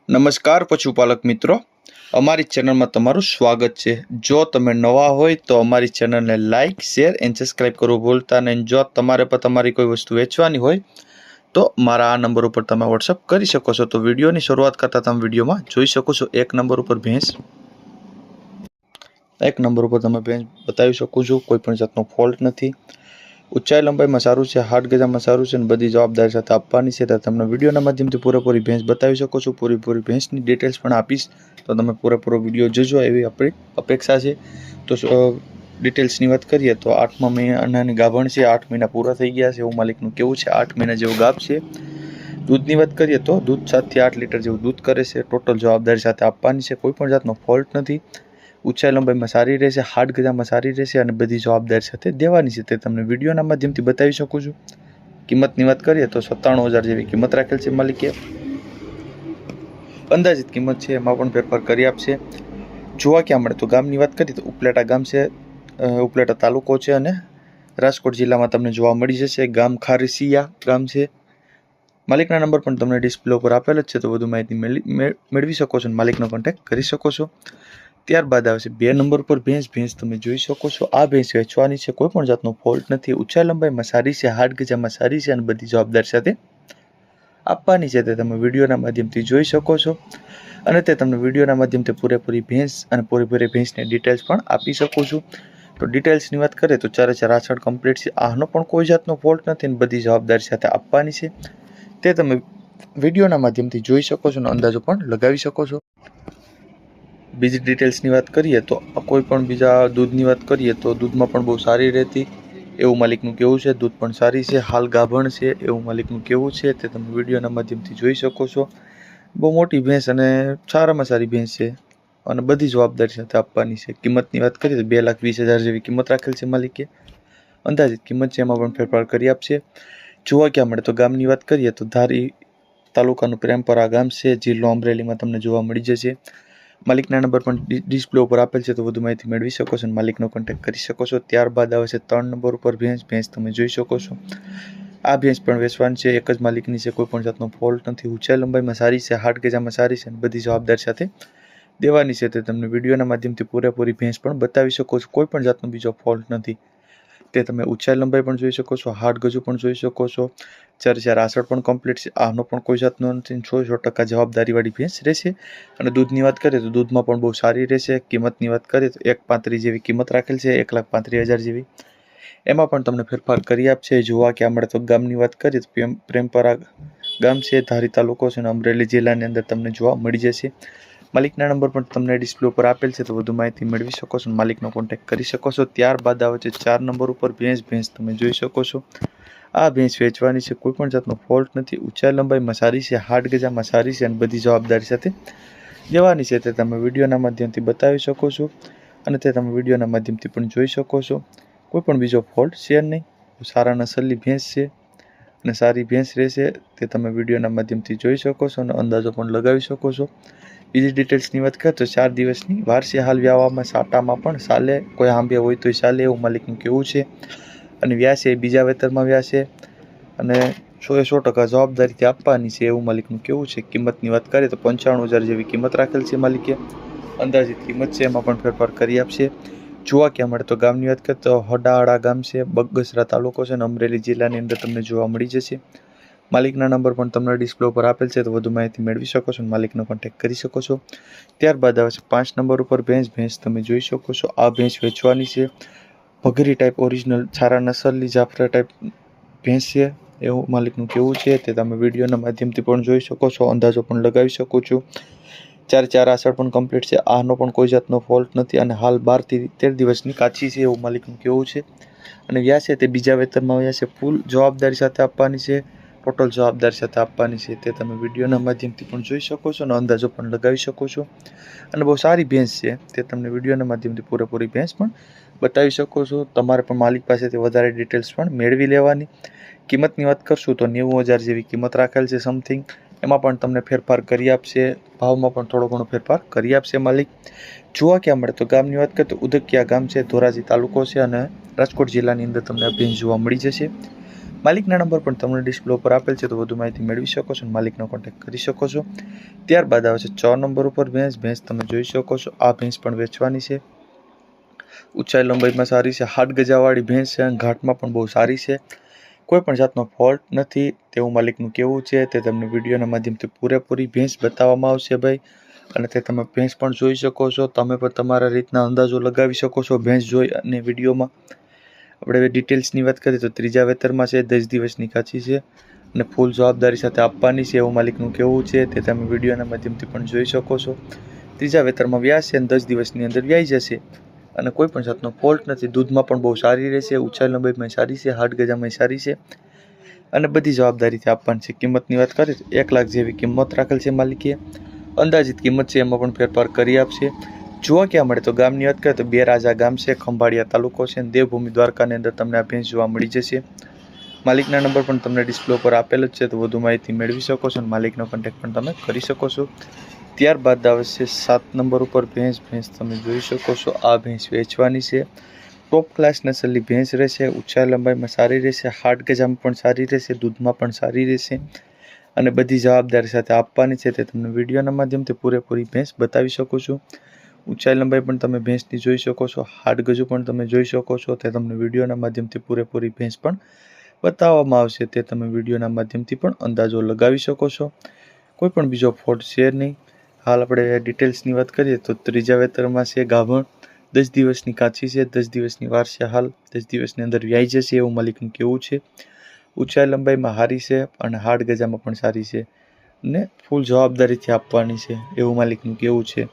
નમસ્કાર પશુપાલક મિત્રો, અમારી ચેનલમાં તમારું સ્વાગત છે। જો તમે નવા હોય તો અમારી ચેનલને લાઇક, શેર એન્ડ સબસ્ક્રાઇબ કરવું ભૂલતા નહીં। જો તમારે પણ તમારી કોઈ વસ્તુ વેચવાની હોય તો મારા આ નંબર ઉપર તમે વોટ્સઅપ કરી શકો છો। તો વિડીયોની શરૂઆત કરતાં તમે વિડીયોમાં જોઈ શકો છો એક નંબર ઉપર ભેંસ તમે ભેંસ બતાવી શકો છો। કોઈ પણ જાતનો ફોલ્ટ નથી। ઊંચાઈ લંબાઈમાં સારું છે, હાથ ગજામાં સારું છે અને બધી જવાબદારી સાથે આપવાની છે। તો તમને વિડીયોના માધ્યમથી પૂરેપૂરી ભેંસ બતાવી શકો છો। પૂરેપૂરી ભેંસની ડિટેલ્સ પણ આપીશ, તો તમે પૂરેપૂરો વિડીયો જોજો એવી આપણી અપેક્ષા છે। તો ડિટેલ્સની વાત કરીએ તો 8મા મહિનાની ગાભણ છે, 8 મહિના પૂરા થઈ ગયા છે એવું માલિકનું કેવું છે। 8 મહિના જેવું ગાભ છે। દૂધની વાત કરીએ તો દૂધ 7 થી 8 લીટર જેવું દૂધ કરે છે। ટોટલ જવાબદારી સાથે આપવાની છે, કોઈ પણ જાતનો ફોલ્ટ નથી। ઊંચાઈ લંબાઈમાં સારી રહેશે, હાથ ગજામાં સારી રહેશે અને બધી જવાબદારી સાથે દેવાની છે, તે તમને વિડીયોના માધ્યમથી બતાવી શકું છું। કિંમતની વાત કરીએ તો 97,000 જેવી કિંમત રાખેલ છે માલિકે। અંદાજિત કિંમત છે એમાં પણ ફેરફાર કરી આપશે। જોવા ક્યાં મળે તો ગામની વાત કરીએ તો ઉપલેટા ગામ છે, ઉપલેટા તાલુકો છે અને રાજકોટ જિલ્લામાં તમને જોવા મળી જશે। ગામ ખારીસિયા ગામ છે। માલિકના નંબર પણ તમને ડિસ્પ્લે ઉપર આપેલ જ છે, તો વધુ માહિતી મેળવી શકો છો અને માલિકનો કોન્ટેક્ટ કરી શકો છો। ત્યારબાદ આવશે 2 નંબર પર ભેંસ તમે જોઈ શકો છો। આ ભેંસ વેચવાની છે, કોઈ પણ જાતનો ફોલ્ટ નથી। ઊંચાઈ લંબાઈમાં સારી છે, હાથ ગજામાં સારી છે અને બધી જવાબદારી સાથે આપવાની છે, તે તમે વિડીયોના માધ્યમથી જોઈ શકો છો અને તે તમને વિડીયોના માધ્યમથી પૂરેપૂરી ભેંસ અને પૂરેપૂરી ભેંસની ડિટેલ્સ પણ આપી શકું છું। તો ડિટેલ્સની વાત કરીએ તો 4 આછળ કમ્પ્લીટ છે, આનો પણ કોઈ જાતનો ફોલ્ટ નથી અને બધી જવાબદારી સાથે આપવાની છે, તે તમે વિડીયોના માધ્યમથી જોઈ શકો છો અને અંદાજો પણ લગાવી શકો છો। બીજી ડિટેલ્સની વાત કરીએ તો કોઈ પણ બીજા દૂધની વાત કરીએ તો દૂધમાં પણ બહુ સારી રહેતી એવું માલિકનું કહેવું છે। દૂધ પણ સારી છે, હાલ ગાભણ છે એવું માલિકનું કહેવું છે, તે તમે વિડીયોના માધ્યમથી જોઈ શકો છો। બહુ મોટી ભેંસ અને સારામાં સારી ભેંસ છે અને બધી જવાબદારી સાથે આપવાની છે। કિંમતની વાત કરીએ તો 2,20,000 જેવી કિંમત રાખેલ છે માલિકે। અંદાજિત કિંમત છે એમાં પણ ફેરફાર કરી આપશે। જોવા ક્યાં મળે તો ગામની વાત કરીએ તો ધારી તાલુકાનું પ્રેમપરા ગામ છે, જિલ્લો અમરેલીમાં તમને જોવા મળી જશે। માલિકના નંબર પણ ડિસ્પ્લે ઉપર આપેલ છે, તો વધુ માહિતી મેળવી શકો છો અને માલિકનો કોન્ટેક્ટ કરી શકો છો। ત્યારબાદ આવે છે 3 નંબર ઉપર ભેંસ તમે જોઈ શકો છો। આ ભેંસ પણ વેચવાની છે, એક જ માલિકની છે, કોઈ પણ જાતનો ફોલ્ટ નથી। ઊંચાઈ લંબાઈમાં સારી છે, હાથ ગજામાં સારી છે અને બધી જવાબદારી સાથે દેવાની છે, તે તમને વિડીયોના માધ્યમથી પૂરેપૂરી ભેંસ પણ બતાવી શકો છો। કોઈ પણ જાતનો બીજો ફોલ્ટ નથી, તે તમે ઊંચાઈ લંબાઈ પણ જોઈ શકો છો, હાથ ગજુ પણ જોઈ શકો છો। 4 આછળ પણ કમ્પ્લીટ છે, આનો પણ કોઈ જાતનો નથી। 100% જવાબદારીવાળી ભેંસ રહેશે અને દૂધની વાત કરીએ તો દૂધમાં પણ બહુ સારી રહેશે। કિંમતની વાત કરીએ તો 1,35,000 જેવી કિંમત રાખેલ છે, 1,35,000 જેવી, એમાં પણ તમને ફેરફાર કરી આપશે। જોવા ક્યાં મળે તો ગામની વાત કરીએ તો પ્રેમપરા ગામ છે, ધારી તાલુકો છે અને અમરેલી જિલ્લાની અંદર તમને જોવા મળી જશે। માલિકના નંબર પણ તમને ડિસ્પ્લે ઉપર આપેલ છે, તો વધુ માહિતી મેળવી શકો છો અને માલિકનો કોન્ટેક્ટ કરી શકો છો। ત્યારબાદ આવે છે 4 નંબર ઉપર ભેંસ તમે જોઈ શકો છો। આ ભેંસ વેચવાની છે, કોઈ પણ જાતનો ફોલ્ટ નથી। ઊંચાઈ લંબાઈમાં સારી છે, હાથ ગજામાં સારી છે અને બધી જવાબદારી સાથે દેવાની છે, તે તમે વિડીયોના માધ્યમથી બતાવી શકો છો અને તે તમે વિડીયોના માધ્યમથી પણ જોઈ શકો છો। કોઈ પણ બીજો ફોલ્ટ છે નહીં, સારા નસલની ભેંસ છે અને સારી ભેંસ રહેશે, તે તમે વિડીયોના માધ્યમથી જોઈ શકો છો અને અંદાજો પણ લગાવી શકો છો। બીજી ડિટેલ્સની વાત કરીએ તો 4 દિવસની વાર છે હાલ વ્યાવામાં, સાટામાં પણ ચાલે, કોઈ આંબે હોય તો ચાલે એવું માલિકનું કહેવું છે અને વ્યાસે બીજા વેતરમાં વ્યાસે અને 100% જવાબદારીથી આપવાની છે એવું માલિકનું કહેવું છે। કિંમતની વાત કરીએ તો 95,000 જેવી કિંમત રાખેલ છે માલિકે। અંદાજિત કિંમત છે એમાં પણ ફેરફાર કરી આપશે। જોવા ક્યાં મળે તો ગામની વાત કરીએ તો હડાળા ગામ છે, બગસરા તાલુકો છે અને અમરેલી જિલ્લાની અંદર તમને જોવા મળી જશે। માલિકના નંબર પણ તમને ડિસ્પ્લે ઉપર આપેલ છે, તો વધુ માહિતી મેળવી શકો છો અને માલિકનો કોન્ટેક્ટ કરી શકો છો। ત્યારબાદ આવે છે 5 નંબર ઉપર ભેંસ તમે જોઈ શકો છો। આ ભેંસ વેચવાની છે, ભગરી ટાઈપ ઓરિજિનલ સારા નસલની જાફરા ટાઈપ ભેંસ છે એવું માલિકનું કહેવું છે, તે તમે વિડીયોના માધ્યમથી પણ જોઈ શકો છો, અંદાજો પણ લગાવી શકો છો। 4 આછળ પણ કમ્પ્લીટ છે, આનો પણ કોઈ જાતનો ફોલ્ટ નથી અને હાલ 12 થી 13 દિવસની કાચી છે એવું માલિકનું કહેવું છે અને વ્યાસે તે બીજા વેતરમાં વ્યાસે ફૂલ જવાબદારી સાથે આપવાની છે, ટોટલ જવાબદારી સાથે આપવાની છે, તે તમે વિડીયોના માધ્યમથી પણ જોઈ શકો છો અને અંદાજો પણ લગાવી શકો છો અને બહુ સારી ભેંસ છે, તે તમને વિડીયોના માધ્યમથી પૂરેપૂરી ભેંસ પણ બતાવી શકો છો। તમારે પણ માલિક પાસેથી વધારે ડિટેલ્સ પણ મેળવી લેવાની। કિંમતની વાત કરશું તો 90,000 જેવી કિંમત રાખેલ છે સમથિંગ, એમાં પણ તમને ફેરફાર કરી આપશે, ભાવમાં પણ થોડો ઘણો ફેરફાર કરી આપશે માલિક। જોવા ક્યાં મળે તો ગામની વાત કરીએ તો ઉદકિયા ગામ છે, ધોરાજી તાલુકો છે અને રાજકોટ જિલ્લાની અંદર તમને આ ભેંસ જોવા મળી જશે। માલિકના નંબર પણ તમને ડિસ્પ્લે ઉપર આપેલ છે, તો વધુ માહિતી મેળવી શકો છો અને માલિકનો કોન્ટેક્ટ કરી શકો છો. ત્યારબાદ આવે છે 4 નંબર ઉપર ભેંસ તમે જોઈ શકો છો. આ ભેંસ પણ વેચવાની છે. ઊંચાઈ લંબાઈમાં સારી છે, 8 ગજાવાળી ભેંસ છે અને ઘાટમાં પણ બહુ સારી છે. કોઈ પણ જાતનો ફોલ્ટ નથી તેવું માલિકનું કહેવું છે. તે તમને વિડીયોના માધ્યમથી પૂરેપૂરી ભેંસ બતાવવામાં આવશે ભાઈ, અને તે તમે ભેંસ પણ જોઈ શકો છો. તમે પણ તમારા રીતના અંદાજો લગાવી શકો છો ભેંસ જોઈ અને વિડીયોમાં. આપણે ડિટેલ્સની વાત કરીએ તો ત્રીજા વેતરમાં છે, 10 દિવસની કાચી છે અને ફૂલ જવાબદારી સાથે આપવાની છે એવું માલિકનું કહેવું છે. તે તમે વિડીયોના માધ્યમથી પણ જોઈ શકો છો. ત્રીજા વેતરમાં વ્યાજ છે અને 10 દિવસની અંદર વ્યાઈ જશે અને કોઈ પણ જાતનો ફોલ્ટ નથી. દૂધમાં પણ બહુ સારી રહેશે, ઊંચાઈ લંબાઈમાં સારી છે, 8 ગજામાં સારી છે અને બધી જવાબદારીથી આપવાની છે. કિંમતની વાત કરીએ તો 1 લાખ જેવી કિંમત રાખેલ છે માલિકે. અંદાજિત કિંમત છે એમાં પણ ફેરફાર કરી આપશે. જોવા ક્યાં મળે તો ગામની વાત કરીએ તો બેરાજા ગામ છે, ખંભાળિયા તાલુકો છે અને દેવભૂમિ દ્વારકાની અંદર તમને આ ભેંસ જોવા મળી જશે. માલિકના નંબર પણ તમને ડિસ્પ્લે ઉપર આપેલ જ છે, તો વધુ માહિતી મેળવી શકો છો અને માલિકનો કોન્ટેક્ટ પણ તમે કરી શકો છો. ત્યારબાદ આવે છે 7 નંબર ઉપર ભેંસ તમે જોઈ શકો છો. આ ભેંસ વેચવાની છે. ટોપ ક્લાસ નસલની ભેંસ રહેશે, ઊંચાઈ લંબાઈમાં સારી રહેશે, 8 ગજામાં પણ સારી રહેશે, દૂધમાં પણ સારી રહેશે અને બધી જવાબદારી સાથે આપવાની છે. તે તમને વિડીયોના માધ્યમથી પૂરેપૂરી ભેંસ બતાવી શકો છો. ઊંચાઈ લંબાઈ પણ તમે ભેંસની જોઈ શકો છો, 8 ગજુ પણ તમે જોઈ શકો છો. તે તમને વિડીયોના માધ્યમથી પૂરેપૂરી ભેંસ પણ બતાવવામાં આવશે. તે તમે વિડીયોના માધ્યમથી પણ અંદાજો લગાવી શકો છો. કોઈ પણ બીજો ફોલ્ટ છે નહીં. હાલ આપણે ડિટેલ્સની વાત કરીએ તો ત્રીજા વેતરમાં છે, ગાભણ 10 દિવસની કાચી છે, 10 દિવસની વાર છે. હાલ 10 દિવસની અંદર વ્યાઈ જશે એવું માલિકનું કહેવું છે. ઊંચાઈ લંબાઈમાં સારી છે અને 8 ગજામાં પણ સારી છે ને ફૂલ જવાબદારીથી આપવાની છે એવું માલિકનું કહેવું છે.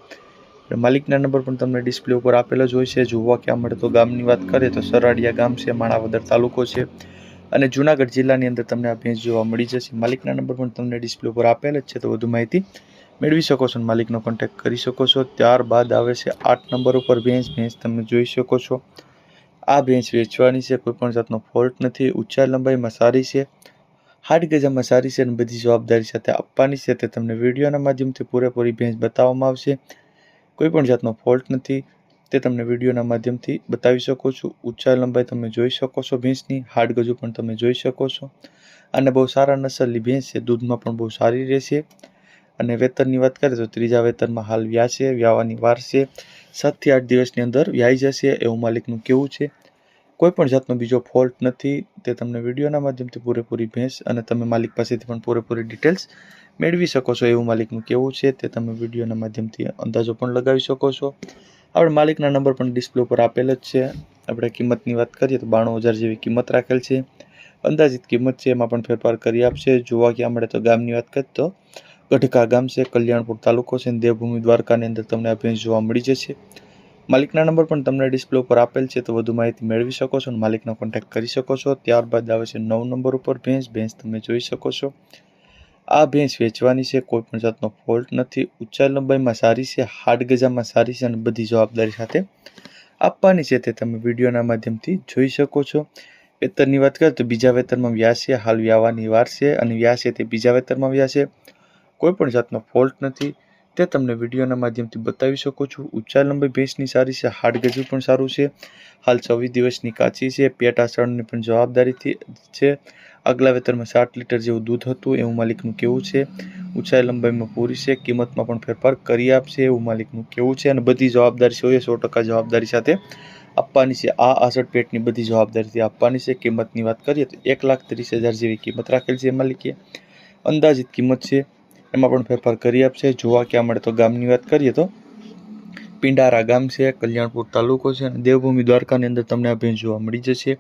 માલિકના નંબર પણ તમને ડિસ્પ્લે ઉપર આપેલો જ હોય છે. જોવા ક્યાં મળે તો ગામની વાત કરીએ તો સરાડિયા ગામ છે, માણાવદર તાલુકો છે અને જુનાગઢ જિલ્લાની અંદર તમને આ ભેંસ જોવા મળી જશે. માલિકના નંબર પણ તમને ડિસ્પ્લે ઉપર આપેલ જ છે, તો વધુ માહિતી મેળવી શકો છો અને માલિકનો કોન્ટેક્ટ કરી શકો છો. ત્યારબાદ આવે છે 8 નંબર ઉપર ભેંસ તમે જોઈ શકો છો. આ ભેંસ વેચવાની છે, કોઈ પણ જાતનો ફોલ્ટ નથી, ઊંચાઈ લંબાઈમાં સારી છે, 8 ગજામાં સારી છે અને બધી જવાબદારી સાથે આપવાની છે. તે તમને વિડીયોના માધ્યમથી પૂરેપૂરી ભેંસ બતાવવામાં આવશે. કોઈ પણ જાતનો ફોલ્ટ નથી, તે તમને વિડીયોના માધ્યમથી બતાવી શકો છો. ઊંચાઈ લંબાઈ તમે જોઈ શકો છો ભેંસની, 8 ગજુ પણ તમે જોઈ શકો છો અને બહુ સારા નસલની ભેંસ છે. દૂધમાં પણ બહુ સારી રહેશે અને વેતનની વાત કરીએ તો ત્રીજા વેતનમાં હાલ વ્યાશે, વ્યાવાની વાર છે, 7 થી 8 દિવસની અંદર વ્યાઈ જશે એવું માલિકનું કહેવું છે. કોઈ પણ જાતનો બીજો ફોલ્ટ નથી. તે તમને વિડીયોના માધ્યમથી પૂરેપૂરી ભેંસ અને તમે માલિક પાસેથી પણ પૂરેપૂરી ડિટેલ્સ મેળવી શકો છો એવું માલિકનું કહેવું છે. તે તમે વિડીયોના માધ્યમથી અંદાજો પણ લગાવી શકો છો. આપણે માલિકના નંબર પણ ડિસ્પ્લે ઉપર આપેલ જ છે. આપણે કિંમતની વાત કરીએ તો 92,000 જેવી કિંમત રાખેલ છે. અંદાજિત કિંમત છે એમાં પણ ફેરફાર કરી આપશે. જોવા ક્યાં મળે તો ગામની વાત કરીએ તો ગઢકા ગામ છે, કલ્યાણપુર તાલુકો છે, દેવભૂમિ દ્વારકાની અંદર તમને આ ભેંસ જોવા મળી જશે. માલિકના નંબર પણ તમને ડિસ્પ્લે ઉપર આપેલ છે, તો વધુ માહિતી મેળવી શકો છો અને માલિકનો કોન્ટેક્ટ કરી શકો છો. ત્યારબાદ આવે છે 9 નંબર ઉપર ભેંસ તમે જોઈ શકો છો. આ ભેંસ વેચવાની છે, કોઈ પણ જાતનો ફોલ્ટ નથી, ઊંચાઈ લંબાઈમાં સારી છે, 8 ગજામાં સારી છે અને બધી જવાબદારી સાથે આપવાની છે. તે તમે વિડીયોના માધ્યમથી જોઈ શકો છો. વેતનની વાત કરીએ તો બીજા વેતનમાં વ્યાસ છે, હાલ વ્યાવાની વાર છે અને વ્યાસ છે તે બીજા વેતનમાં વ્યાસ છે. કોઈ પણ જાતનો ફોલ્ટ નથી, તે તમને વિડીયોના માધ્યમથી બતાવી શકો છો. ઊંચાઈ લંબાઈ ભેંસની સારી છે, 8 ગજુ પણ સારું છે. હાલ 24 દિવસની કાચી છે, પેટ આસળની પણ જવાબદારીથી છે. આગલા વેતરમાં 7 લીટર જેવું દૂધ હતું એવું માલિકનું કહેવું છે. ઊંચાઈ લંબાઈમાં પૂરી છે, કિંમતમાં પણ ફેરફાર કરી આપશે એવું માલિકનું કહેવું છે અને બધી જવાબદારી 100% જવાબદારી સાથે આપવાની છે. આ આસળ પેટની બધી જવાબદારીથી આપવાની છે. કિંમતની વાત કરીએ તો 1,30,000 જેવી કિંમત રાખેલ છે માલિકે. અંદાજિત કિંમત છે એમાં પણ ફેરફાર કરી આપશે. જોવા ક્યાં મળે તો ગામની વાત કરીએ તો પિંડારા ગામ છે, કલ્યાણપુર તાલુકો છે અને દેવભૂમિ દ્વારકાની અંદર તમને આ ભેંસ જોવા મળી જશે.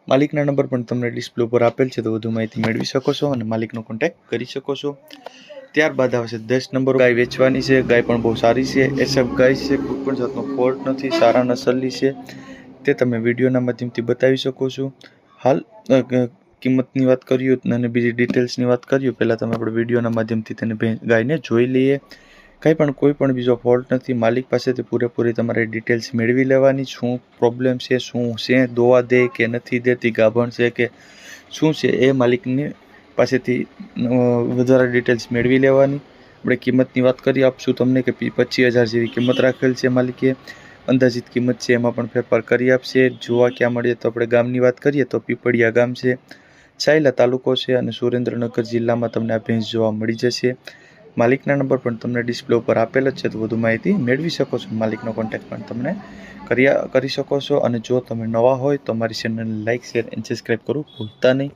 માલિકના નંબર પણ તમને ડિસ્પ્લે ઉપર આપેલ છે, તો વધુ માહિતી મેળવી શકો છો અને માલિકનો કોન્ટેક્ટ કરી શકો છો. ત્યારબાદ આવશે 10 નંબર ગાય વેચવાની છે. ગાય પણ બહુ સારી છે, એસએફ ગાય છે, કોઈ પણ જાતનો ફોલ્ટ નથી, સારા નસલની છે. તે તમે વિડીયોના માધ્યમથી બતાવી શકો છો. હાલ કિંમતની વાત કરીએ અને બીજી ડિટેલ્સની વાત કરીએ પહેલાં તમે આપણે વિડીયોના માધ્યમથી તેને ગાયને જોઈ લઈએ. કોઈ પણ બીજો ફોલ્ટ નથી. માલિક પાસેથી પૂરેપૂરી તમારે ડિટેલ્સ મેળવી લેવાની. શું પ્રોબ્લેમ છે, શું છે, દોવા દે કે નથી દેતી, ગાભણ છે કે શું છે, એ માલિકની પાસેથી વધારે ડિટેલ્સ મેળવી લેવાની. આપણે કિંમતની વાત કરી આપશું તમને કે 25,000 જેવી કિંમત રાખેલ છે માલિકે. અંદાજિત કિંમત છે એમાં પણ ફેરફાર કરી આપશે. જોવા ક્યાં મળીએ તો આપણે ગામની વાત કરીએ તો પીપળિયા ગામ છે, સાયલા તાલુકો છે અને સુરેન્દ્રનગર જિલ્લામાં તમને આ ભેંસ જોવા મળી જશે. માલિકના નંબર પણ તમને ડિસ્પ્લે ઉપર આપેલ જ છે, તો વધુ માહિતી મેળવી શકો છો. માલિકનો કોન્ટેક્ટ પણ તમને કરી શકો છો. અને જો તમે નવા હોય તો અમારી ચેનલને લાઇક, શેર અને સબસ્ક્રાઈબ કરવું ભૂલતા નહીં.